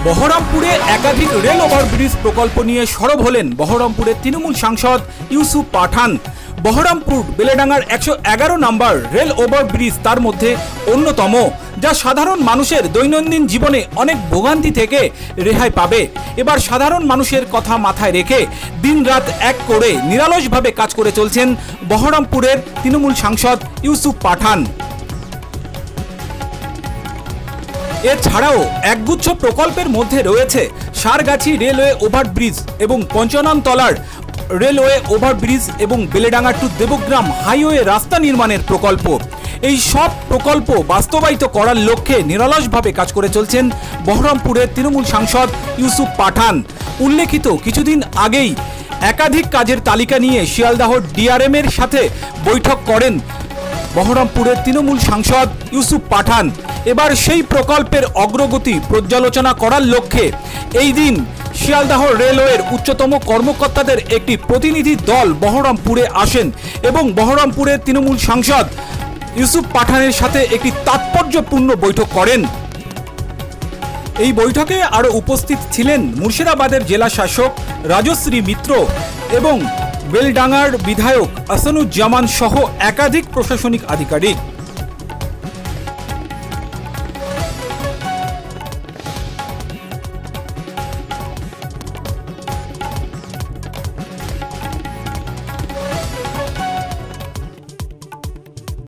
বহরমপুরে একাধিক rail overbridge প্রকল্প নিয়ে সরব হলেন বহরমপুরের তৃণমূল সাংসদ ইউসুফ পাঠান। বহরমপুর বেলেডাঙ্গার 111 নম্বর রেল ওভারব্রিজ তার মধ্যে অন্যতম, যা সাধারণ মানুষের দৈনন্দিন জীবনে অনেক ভোগান্তি থেকে রেহাই পাবে। এবার সাধারণ মানুষের কথা মাথায় রেখে দিনরাত এক করে নিরলসভাবে কাজ করে চলছেন বহরমপুরের তৃণমূল সাংসদ ইউসুফ পাঠান। এছাড়াও একগুচ্ছ প্রকল্পের মধ্যে রয়েছে সারগাছি রেলওয়ে ওভারব্রিজ এবং পঞ্চাননতলার রেলওয়ে ওভারব্রিজ এবং বেলেডাঙ্গা টু দেবগ্রাম হাইওয়ে রাস্তা নির্মাণের প্রকল্প। এই সব প্রকল্প বাস্তবায়িত করার লক্ষ্যে নিরলসভাবে কাজ করে চলছেন বহরমপুরের তৃণমূল সাংসদ ইউসুফ পাঠান। উল্লেখিত কিছুদিন আগেই একাধিক কাজের তালিকা নিয়ে শিয়ালদাহ ডিআরএম এর সাথে বৈঠক করেন বহরমপুরের তৃণমূল সাংসদ ইউসুফ পাঠান। এবার সেই প্রকল্পের অগ্রগতি পর্যালোচনা করার লক্ষ্যে এই দিন শিয়ালদাহ রেলওয়ের উচ্চতম কর্মকর্তাদের একটি প্রতিনিধি দল বহরমপুরে আসেন এবং বহরমপুরের তৃণমূল সাংসদ ইউসুফ পাঠানের সাথে একটি তাৎপর্যপূর্ণ বৈঠক করেন। এই বৈঠকে আরও উপস্থিত ছিলেন মুর্শিদাবাদের জেলা শাসক রাজশ্রী মিত্র এবং বেলডাঙ্গার বিধায়ক আসানুজ্জামান সহ একাধিক প্রশাসনিক আধিকারিক।